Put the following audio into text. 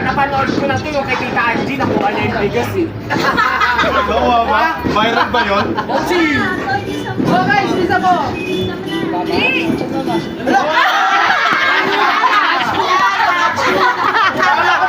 Napanood ko lang ito yung kay Tita Angie, nakuha niya yung bigas eh. Nakuha ba? Viral ba yun? Oh guys, isa po! Wala ko